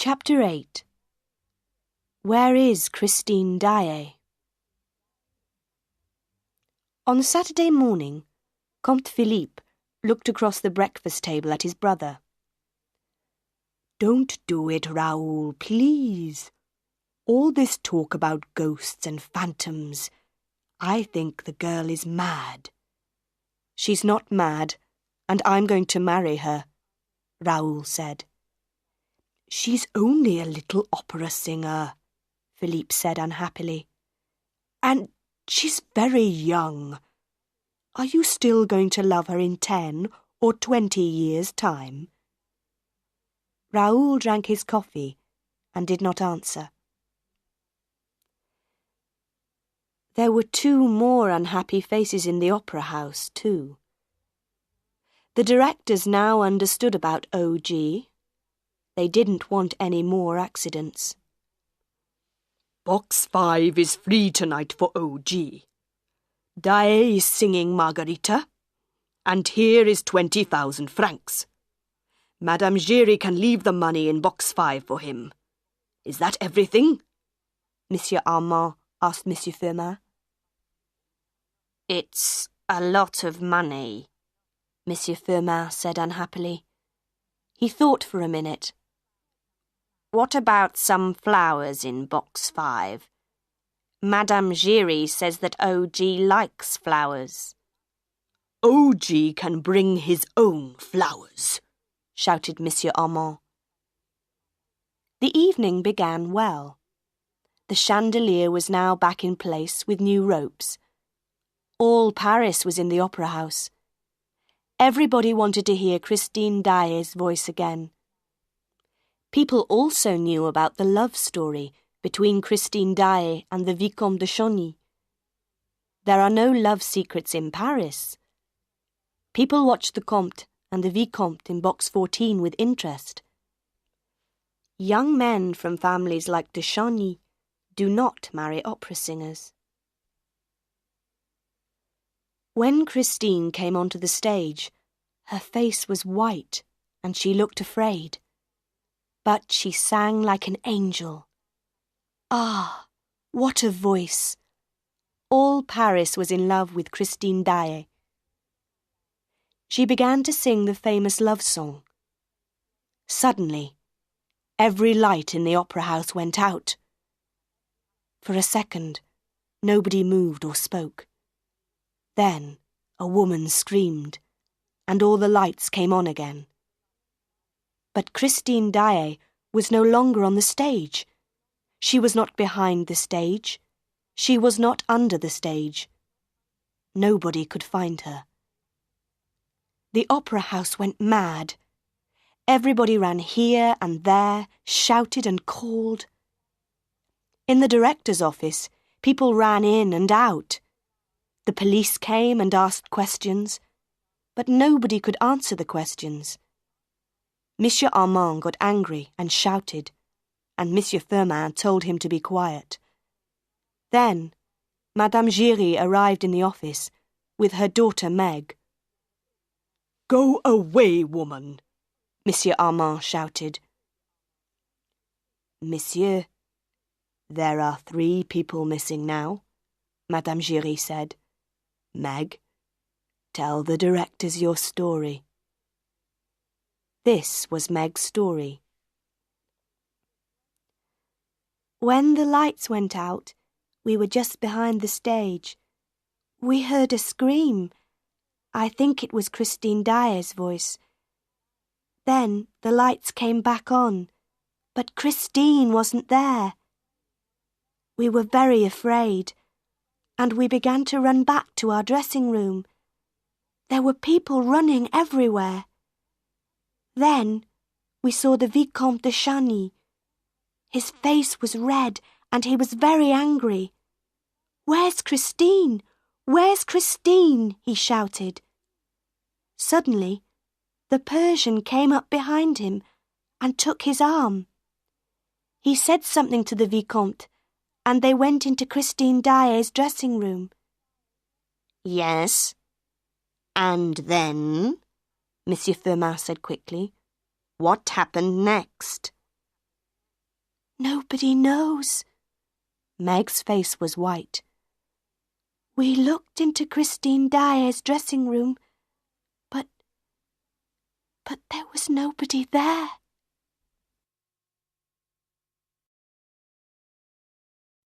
Chapter 8. Where is Christine Daae? On Saturday morning, Comte Philippe looked across the breakfast table at his brother. "Don't do it, Raoul, please. All this talk about ghosts and phantoms. I think the girl is mad." "She's not mad, and I'm going to marry her," Raoul said. "She's only a little opera singer," Philippe said unhappily. "And she's very young. Are you still going to love her in 10 or 20 years' time?" Raoul drank his coffee and did not answer. There were 2 more unhappy faces in the opera house, too. The directors now understood about O.G. They didn't want any more accidents. "Box 5 is free tonight for O.G. Daae is singing Margarita, and here is 20,000 francs. Madame Giry can leave the money in box 5 for him. Is that everything?" Monsieur Armand asked Monsieur Firmin. "It's a lot of money," Monsieur Firmin said unhappily. He thought for a minute. "What about some flowers in box 5? Madame Giry says that O.G. likes flowers." "O.G. can bring his own flowers," shouted Monsieur Armand. The evening began well. The chandelier was now back in place with new ropes. All Paris was in the opera house. Everybody wanted to hear Christine Daae's voice again. People also knew about the love story between Christine Daae and the Vicomte de Chagny. There are no love secrets in Paris. People watched the Comte and the Vicomte in box 14 with interest. Young men from families like de Chagny do not marry opera singers. When Christine came onto the stage, her face was white and she looked afraid. But she sang like an angel. Ah, what a voice! All Paris was in love with Christine Daae. She began to sing the famous love song. Suddenly, every light in the opera house went out. For a second, nobody moved or spoke. Then a woman screamed, and all the lights came on again. But Christine Daae was no longer on the stage. She was not behind the stage. She was not under the stage. Nobody could find her. The opera house went mad. Everybody ran here and there, shouted and called. In the director's office, people ran in and out. The police came and asked questions, but nobody could answer the questions. Monsieur Armand got angry and shouted, and Monsieur Firmin told him to be quiet. Then, Madame Giry arrived in the office with her daughter Meg. "Go away, woman!" Monsieur Armand shouted. "Monsieur, there are 3 people missing now," Madame Giry said. "Meg, tell the directors your story." This was Meg's story. "When the lights went out, we were just behind the stage. We heard a scream. I think it was Christine Daae's voice. Then the lights came back on, but Christine wasn't there. We were very afraid, and we began to run back to our dressing room. There were people running everywhere. Then we saw the Vicomte de Chagny. His face was red and he was very angry. 'Where's Christine? Where's Christine?' he shouted. Suddenly, the Persian came up behind him and took his arm. He said something to the Vicomte, and they went into Christine Daae's dressing room." "Yes, and then?" Monsieur Firmin said quickly. "What happened next?" Nobody knows. Meg's face was white. We looked into Christine Daae's dressing room, but there was nobody there.